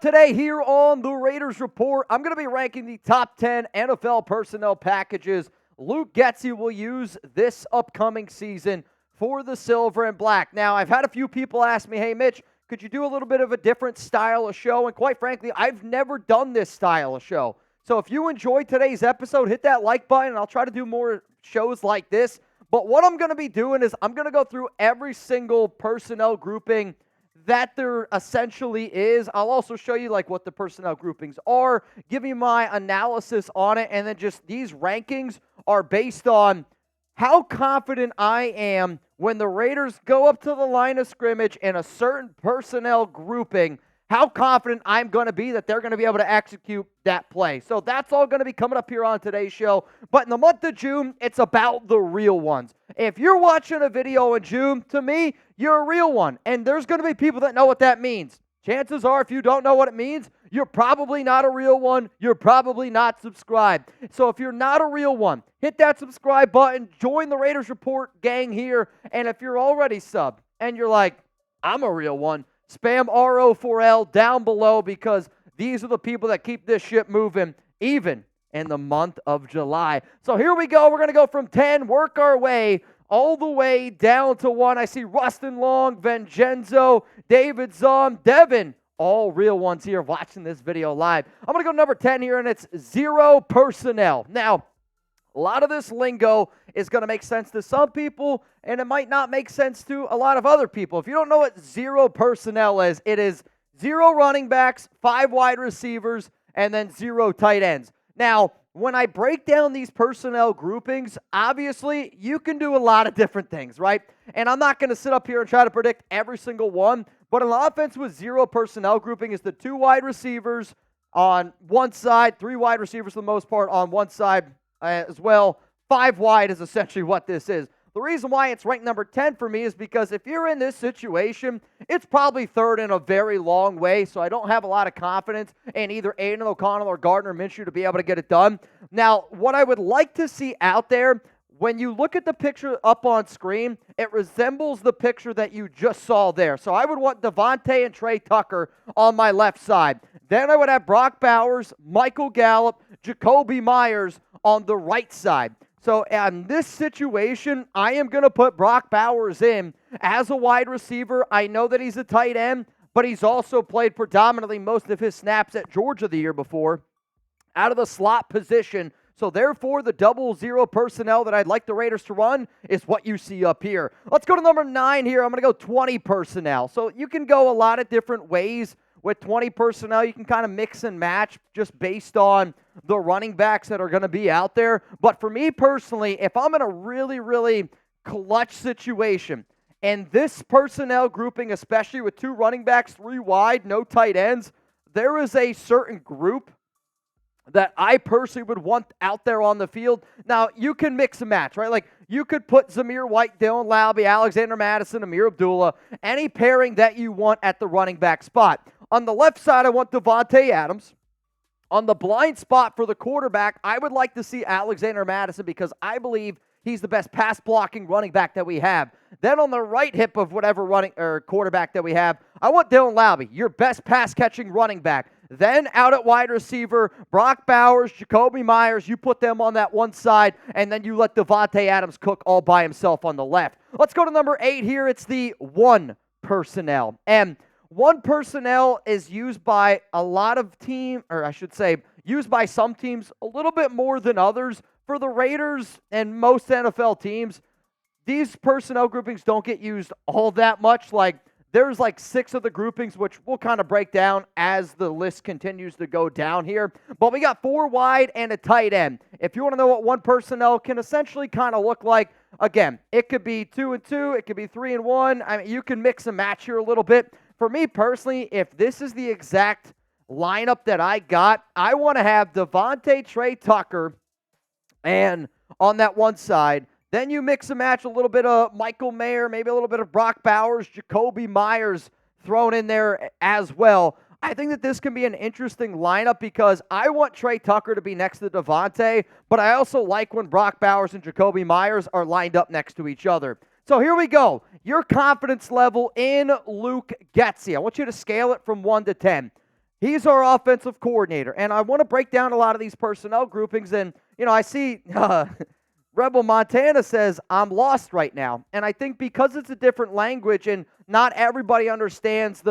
today here on the Raiders Report, I'm going to be ranking the top 10 NFL personnel packages Luke Getsy will use this upcoming season for the Silver and Black. Now, I've had a few people ask me, hey, Mitch, could you do a little bit of a different style of show? And quite frankly, I've never done this style of show. So if you enjoyed today's episode, hit that like button, and I'll try to do more shows like this. But what I'm going to be doing is I'm going to go through every single personnel grouping that there essentially is. I'll also show you like what the personnel groupings are, give you my analysis on it, and then just these rankings are based on how confident I am when the Raiders go up to the line of scrimmage in a certain personnel grouping, how confident I'm going to be that they're going to be able to execute that play. So that's all going to be coming up here on today's show. But in the month of June, it's about the real ones. If you're watching a video in June, to me, you're a real one. And there's going to be people that know what that means. Chances are, if you don't know what it means, you're probably not a real one. You're probably not subscribed. So if you're not a real one, hit that subscribe button. Join the Raiders Report gang here. And if you're already subbed and you're like, I'm a real one, spam RO4L down below because these are the people that keep this ship moving even in the month of July. So here we go. We're going to go from 10, work our way all the way down to 1. I see Rustin Long, Vincenzo, David Zahn, Devin, all real ones here watching this video live. I'm going to go number 10 here, and it's zero personnel. Now, a lot of this lingo is going to make sense to some people, and it might not make sense to a lot of other people. If you don't know what zero personnel is, it is 0 running backs, 5 wide receivers, and then 0 tight ends. Now, when I break down these personnel groupings, obviously, you can do a lot of different things, right? And I'm not going to sit up here and try to predict every single one, but an offense with 0 personnel grouping is the 2 wide receivers on one side, 3 wide receivers for the most part on one side as well. 5 wide is essentially what this is. The reason why it's ranked number 10 for me is because if you're in this situation, it's probably third in a very long way, so I don't have a lot of confidence in either Aidan O'Connell or Gardner Minshew to be able to get it done. Now, what I would like to see out there, when you look at the picture up on screen, it resembles the picture that you just saw there. So I would want Davante and Tre Tucker on my left side. Then I would have Brock Bowers, Michael Gallup, Jakobi Meyers on the right side. So in this situation, I am going to put Brock Bowers in as a wide receiver. I know that he's a tight end, but he's also played predominantly most of his snaps at Georgia the year before out of the slot position. So therefore, the 0 personnel that I'd like the Raiders to run is what you see up here. Let's go to number 9 here. I'm going to go 20 personnel. So you can go a lot of different ways with 20 personnel. You can kind of mix and match just based on the running backs that are going to be out there. But for me personally, if I'm in a really, really clutch situation, and this personnel grouping, especially with 2 running backs, 3 wide, no tight ends, there is a certain group that I personally would want out there on the field. Now, you can mix and match, right? Like, you could put Zamir White, Dylan Laube, Alexander Mattison, Amir Abdullah, any pairing that you want at the running back spot. On the left side, I want Davante Adams. On the blind spot for the quarterback, I would like to see Alexander Mattison because I believe he's the best pass-blocking running back that we have. Then on the right hip of whatever running or quarterback that we have, I want Dylan Laube, your best pass-catching running back. Then out at wide receiver, Brock Bowers, Jakobi Meyers, you put them on that one side, and then you let Davante Adams cook all by himself on the left. Let's go to number 8 here. It's the 1 personnel. And 1 personnel is used by a lot of used by some teams a little bit more than others. For the Raiders and most NFL teams, these personnel groupings don't get used all that much. Like, there's like 6 of the groupings, which we'll kind of break down as the list continues to go down here. But we got 4 wide and a tight end. If you want to know what 1 personnel can essentially kind of look like, again, it could be 2 and 2, it could be 3 and 1. I mean, you can mix and match here a little bit. For me personally, if this is the exact lineup that I got, I want to have Davante, Tre Tucker, and on that one side, then you mix and match a little bit of Michael Mayer, maybe a little bit of Brock Bowers, Jakobi Meyers thrown in there as well. I think that this can be an interesting lineup because I want Tre Tucker to be next to Davante, but I also like when Brock Bowers and Jakobi Meyers are lined up next to each other. So here we go. Your confidence level in Luke Getsy. I want you to scale it from 1 to 10. He's our offensive coordinator, and I want to break down a lot of these personnel groupings. And, I see Rebel Montana says, I'm lost right now. And I think because it's a different language and not everybody understands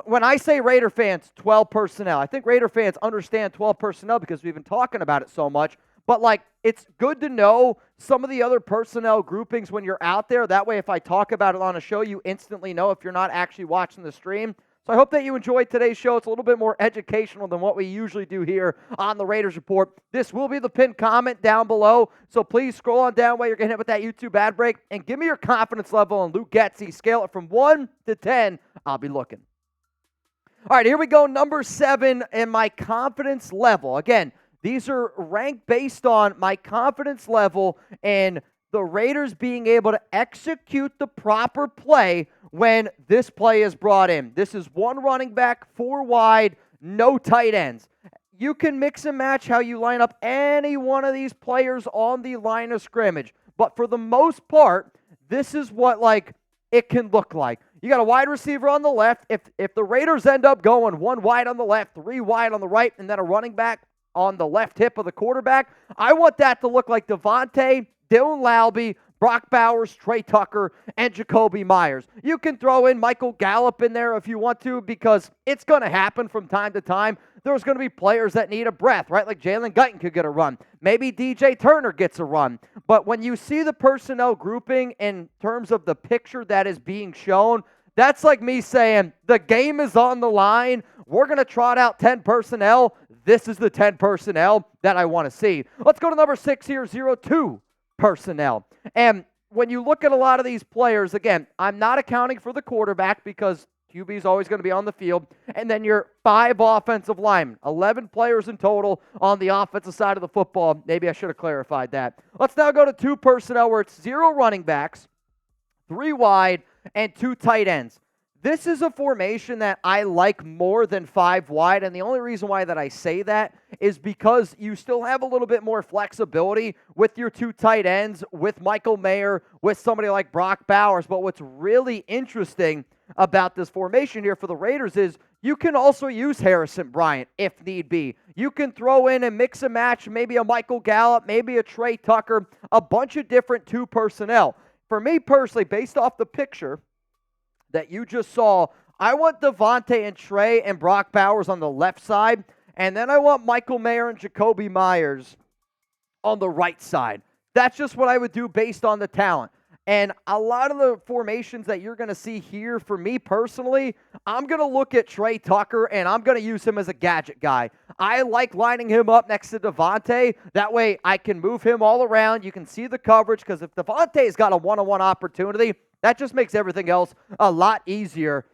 when I say Raider fans, 12 personnel, I think Raider fans understand 12 personnel because we've been talking about it so much. But, it's good to know some of the other personnel groupings when you're out there. That way, if I talk about it on a show, you instantly know if you're not actually watching the stream. So I hope that you enjoyed today's show. It's a little bit more educational than what we usually do here on the Raiders Report. This will be the pinned comment down below, so please scroll on down while you're getting hit with that YouTube ad break and give me your confidence level on Luke Getsy. Scale it from 1 to 10. I'll be looking. All right, here we go. Number 7 in my confidence level. Again, these are ranked based on my confidence level and the Raiders being able to execute the proper play when this play is brought in. This is 1 running back, 4 wide, no tight ends. You can mix and match how you line up any one of these players on the line of scrimmage. But for the most part, this is what it can look like. You got a wide receiver on the left. If the Raiders end up going 1 wide on the left, 3 wide on the right, and then a running back on the left hip of the quarterback, I want that to look like Davante, Dylan Laube, Brock Bowers, Tre Tucker, and Jakobi Meyers. You can throw in Michael Gallup in there if you want to, because it's going to happen from time to time. There's going to be players that need a breath, right? Like Jalen Guyton could get a run. Maybe DJ Turner gets a run. But when you see the personnel grouping in terms of the picture that is being shown, that's like me saying, the game is on the line. We're going to trot out 10 personnel. This is the 10 personnel that I want to see. Let's go to number 6 here, 0-2 personnel. And when you look at a lot of these players, again, I'm not accounting for the quarterback because QB is always going to be on the field. And then your 5 offensive linemen, 11 players in total on the offensive side of the football. Maybe I should have clarified that. Let's now go to 2 personnel where it's 0 running backs, 3 wide, and 2 tight ends. This is a formation that I like more than 5 wide, and the only reason why that I say that is because you still have a little bit more flexibility with your 2 tight ends, with Michael Mayer, with somebody like Brock Bowers. But what's really interesting about this formation here for the Raiders is you can also use Harrison Bryant if need be. You can throw in and mix and match maybe a Michael Gallup, maybe a Tre Tucker, a bunch of different 2 personnel. For me personally, based off the picture that you just saw, I want Davante and Tre and Brock Bowers on the left side, and then I want Michael Mayer and Jakobi Meyers on the right side. That's just what I would do based on the talent. And a lot of the formations that you're going to see here, for me personally, I'm going to look at Tre Tucker, and I'm going to use him as a gadget guy. I like lining him up next to Davante. That way I can move him all around. You can see the coverage, because if Davante's got a one-on-one opportunity, that just makes everything else a lot easier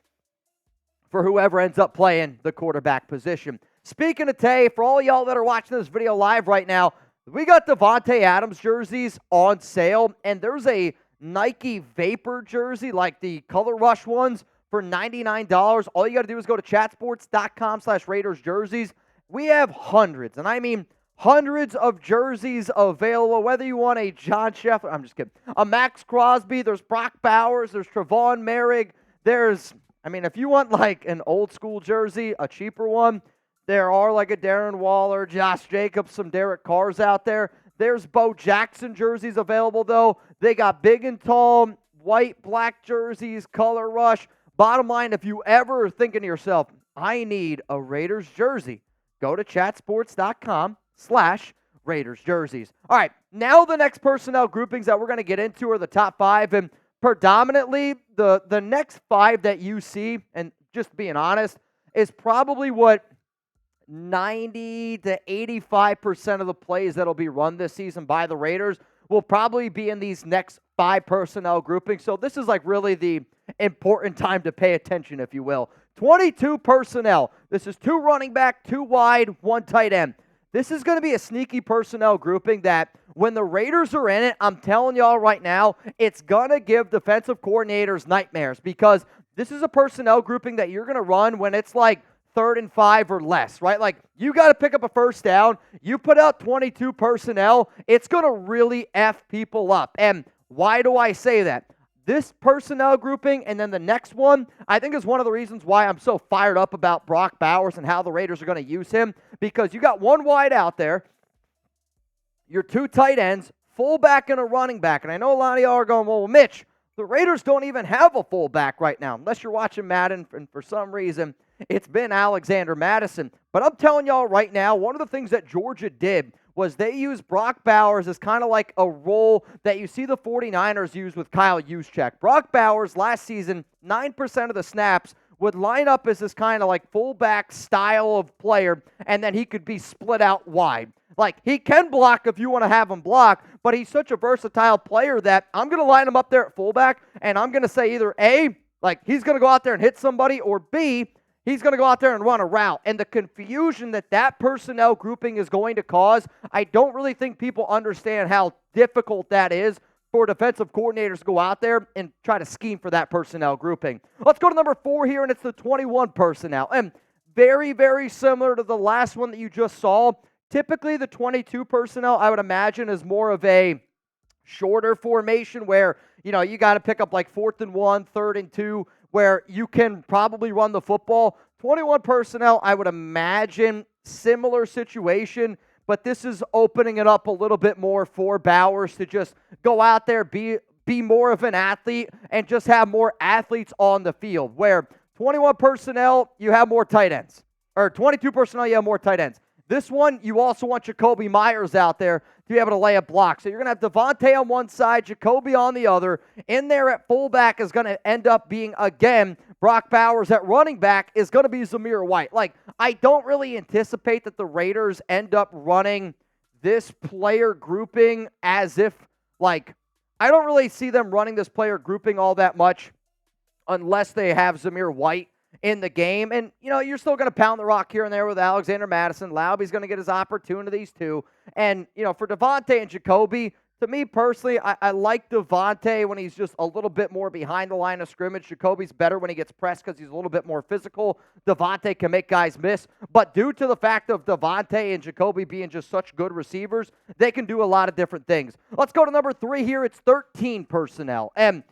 for whoever ends up playing the quarterback position. Speaking of Tay, for all y'all that are watching this video live right now, we got Davante Adams jerseys on sale, and there's a Nike Vapor jersey, like the Color Rush ones, for $99. All you got to do is go to chatsports.com/Raiders jerseys. We have hundreds, and I mean hundreds of jerseys available, whether you want a John Sheffield, I'm just kidding, a Max Crosby, there's Brock Bowers, there's Trevon Merrick, if you want like an old school jersey, a cheaper one, there are like a Darren Waller, Josh Jacobs, some Derek Carrs out there. There's Bo Jackson jerseys available, though. They got big and tall, white, black jerseys, Color Rush. Bottom line, if you ever are thinking to yourself, I need a Raiders jersey, go to chatsports.com/Raiders jerseys. All right, now the next personnel groupings that we're going to get into are the top 5, and predominantly the next 5 that you see, and just being honest, is probably what 90 to 85% of the plays that'll be run this season by the Raiders will probably be in these next 5 personnel groupings. So this is like really the important time to pay attention, if you will. 22 personnel. This is 2 running back, 2 wide, 1 tight end. This is going to be a sneaky personnel grouping that when the Raiders are in it, I'm telling y'all right now, it's going to give defensive coordinators nightmares, because this is a personnel grouping that you're going to run when it's like 3rd and 5 or less, right? Like, you got to pick up a first down. You put out 22 personnel, it's going to really F people up. And why do I say that? this personnel grouping and then the next one, I think is one of the reasons why I'm so fired up about Brock Bowers and how the Raiders are going to use him, because you got one wide out there, your two tight ends, fullback and a running back. And I know a lot of y'all are going, well, Mitch, the Raiders don't even have a fullback right now, unless you're watching Madden, and for some reason, it's been Alexander Mattison. But I'm telling y'all right now, one of the things that Georgia did was they used Brock Bowers as kind of like a role that you see the 49ers use with Kyle Juszczyk. Brock Bowers last season, 9% of the snaps would line up as this kind of like fullback style of player, and then he could be split out wide. Like, he can block if you want to have him block, but he's such a versatile player that I'm going to line him up there at fullback, and I'm going to say either A, like he's going to go out there and hit somebody, or B, he's going to go out there and run a route. And the confusion that personnel grouping is going to cause, I don't really think people understand how difficult that is for defensive coordinators to go out there and try to scheme for that personnel grouping. Let's go to number 4 here, and it's the 21 personnel. And very, very similar to the last one that you just saw. Typically, the 22 personnel, I would imagine, is more of a shorter formation where, you got to pick up like 4th and 1, 3rd and 2, where you can probably run the football. 21 personnel, I would imagine, similar situation, but this is opening it up a little bit more for Bowers to just go out there, be more of an athlete, and just have more athletes on the field, where 21 personnel, you have more tight ends. Or 22 personnel, you have more tight ends. This one, you also want Jakobi Meyers out there to be able to lay a block. So you're going to have Davante on one side, Jakobi on the other. In there at fullback is going to end up being, again, Brock Bowers. At running back is going to be Zamir White. Like, I don't really anticipate that the Raiders end up running this player grouping as if, like, I don't really see them running this player grouping all that much unless they have Zamir White in the game. And, you're still going to pound the rock here and there with Alexander Mattison. Laube's going to get his opportunities too. And, for Davante and Jakobi, to me personally, I like Davante when he's just a little bit more behind the line of scrimmage. Jakobi's better when he gets pressed because he's a little bit more physical. Davante can make guys miss. But due to the fact of Davante and Jakobi being just such good receivers, they can do a lot of different things. Let's go to number 3 here. It's 13 personnel. And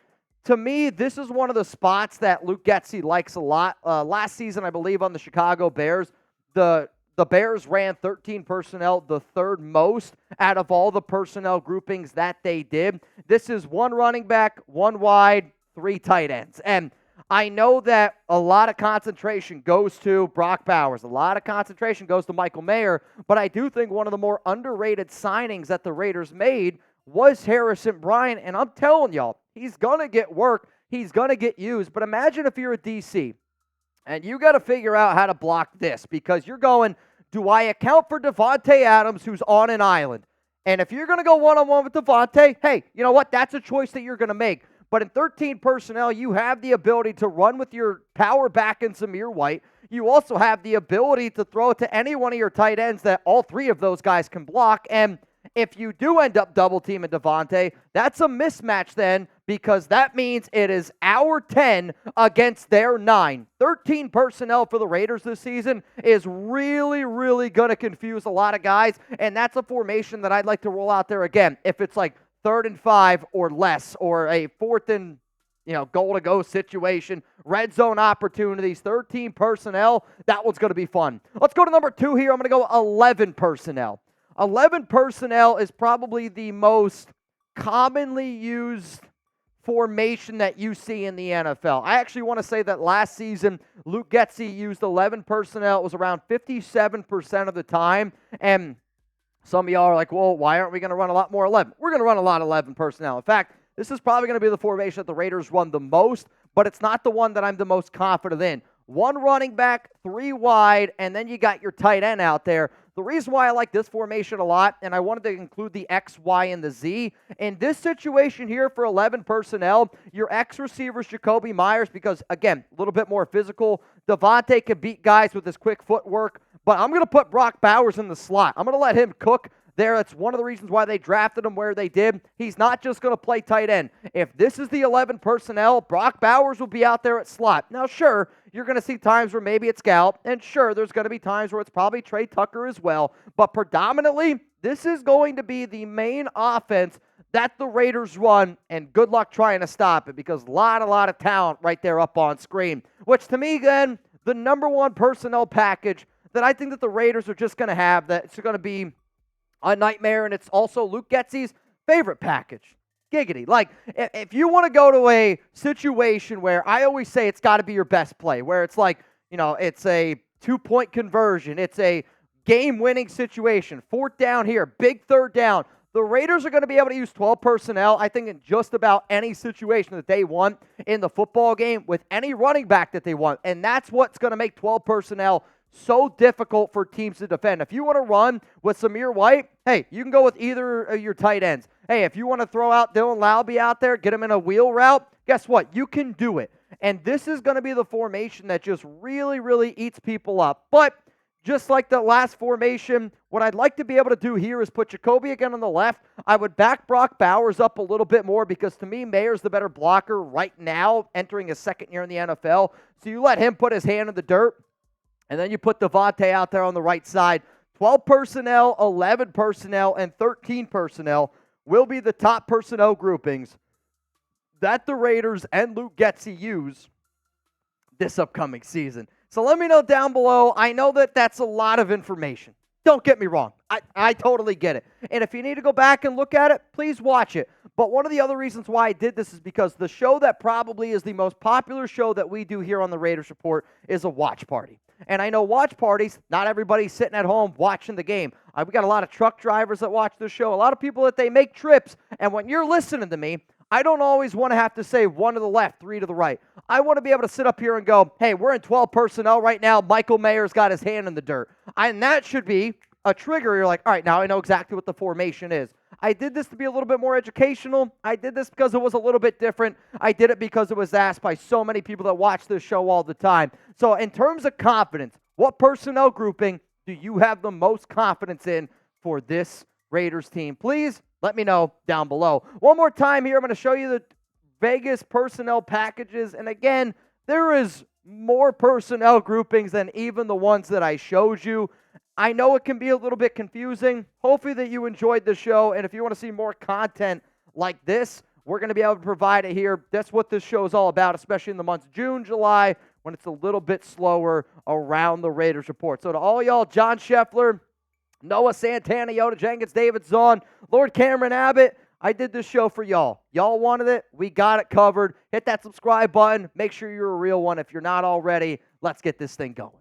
to me, this is one of the spots that Luke Getsy likes a lot. Last season, I believe, on the Chicago Bears, the Bears ran 13 personnel, the third most out of all the personnel groupings that they did. This is 1 running back, 1 wide, 3 tight ends. And I know that a lot of concentration goes to Brock Bowers. A lot of concentration goes to Michael Mayer. But I do think one of the more underrated signings that the Raiders made was Harrison Bryant. And I'm telling y'all, he's going to get work. He's going to get used. But imagine if you're a DC and you got to figure out how to block this, because you're going, do I account for Davante Adams, who's on an island? And if you're going to go one-on-one with Davante, hey, you know what? That's a choice that you're going to make. But in 13 personnel, you have the ability to run with your power back in Zamir White. You also have the ability to throw it to any one of your tight ends that all 3 of those guys can block. And if you do end up double-teaming Davante, that's a mismatch then, because that means it is our 10 against their 9. 13 personnel for the Raiders this season is really, really going to confuse a lot of guys, and that's a formation that I'd like to roll out there again. If it's like 3rd and 5 or less, or a 4th and goal-to-go situation, red zone opportunities, 13 personnel, that one's going to be fun. Let's go to number 2 here. I'm going to go 11 personnel. 11 personnel is probably the most commonly used formation that you see in the NFL. I actually want to say that last season, Luke Getsy used 11 personnel. It was around 57% of the time. And some of y'all are like, well, why aren't we going to run a lot more 11? We're going to run a lot of 11 personnel. In fact, this is probably going to be the formation that the Raiders run the most, but it's not the one that I'm the most confident in. 1 running back, 3 wide, and then you got your tight end out there. The reason why I like this formation a lot, and I wanted to include the X, Y, and the Z, in this situation here for 11 personnel, your X receivers, Jakobi Meyers, because, again, a little bit more physical. Davante can beat guys with his quick footwork, but I'm going to put Brock Bowers in the slot. I'm going to let him cook there. That's one of the reasons why they drafted him where they did. He's not just going to play tight end. If this is the 11 personnel, Brock Bowers will be out there at slot. Now, sure, you're going to see times where maybe it's Gallup, and sure, there's going to be times where it's probably Tre Tucker as well, but predominantly, this is going to be the main offense that the Raiders run, and good luck trying to stop it because a lot of talent right there up on screen. Which to me, again, the number one personnel package that I think that the Raiders are just going to have, that's going to be a nightmare, and it's also Luke Getsy's favorite package. Giggity. Like, if you want to go to a situation where I always say it's got to be your best play, where it's like, it's a 2-point conversion, it's a game-winning situation, 4th down here, big 3rd down. The Raiders are going to be able to use 12 personnel, I think, in just about any situation that they want in the football game with any running back that they want. And that's what's going to make 12 personnel so difficult for teams to defend. If you want to run with Zamir White, hey, you can go with either of your tight ends. Hey, if you want to throw out Dylan Laube out there, get him in a wheel route, guess what? You can do it. And this is going to be the formation that just really eats people up. But just like the last formation, what I'd like to be able to do here is put Jakobi again on the left. I would back Brock Bowers up a little bit more because to me, Meyer's the better blocker right now, entering his 2nd year in the NFL. So you let him put his hand in the dirt, and then you put Davante out there on the right side. 12 personnel, 11 personnel, and 13 personnel will be the top personnel groupings that the Raiders and Luke Getsy use this upcoming season. So let me know down below. I know that that's a lot of information. Don't get me wrong. I totally get it. And if you need to go back and look at it, please watch it. But one of the other reasons why I did this is because the show that probably is the most popular show that we do here on the Raiders Report is a watch party. And I know watch parties, not everybody's sitting at home watching the game. We got a lot of truck drivers that watch this show, a lot of people that they make trips. And when you're listening to me, I don't always want to have to say 1 to the left, 3 to the right. I want to be able to sit up here and go, hey, we're in 12 personnel right now. Michael Mayer's got his hand in the dirt. And that should be a trigger. You're like, all right, now I know exactly what the formation is. I did this to be a little bit more educational. I did this because it was a little bit different. I did it because it was asked by so many people that watch this show all the time. So in terms of confidence, what personnel grouping do you have the most confidence in for this Raiders team? Please let me know down below. One more time here, I'm going to show you the Vegas personnel packages. And again, there is more personnel groupings than even the ones that I showed you. I know it can be a little bit confusing. Hopefully that you enjoyed the show. And if you want to see more content like this, we're going to be able to provide it here. That's what this show is all about, especially in the months June, July, when it's a little bit slower around the Raiders Report. So to all y'all, John Scheffler, Noah Santana, Yoda Jenkins, David Zahn, Lord Cameron Abbott, I did this show for y'all. Y'all wanted it. We got it covered. Hit that subscribe button. Make sure you're a real one. If you're not already, let's get this thing going.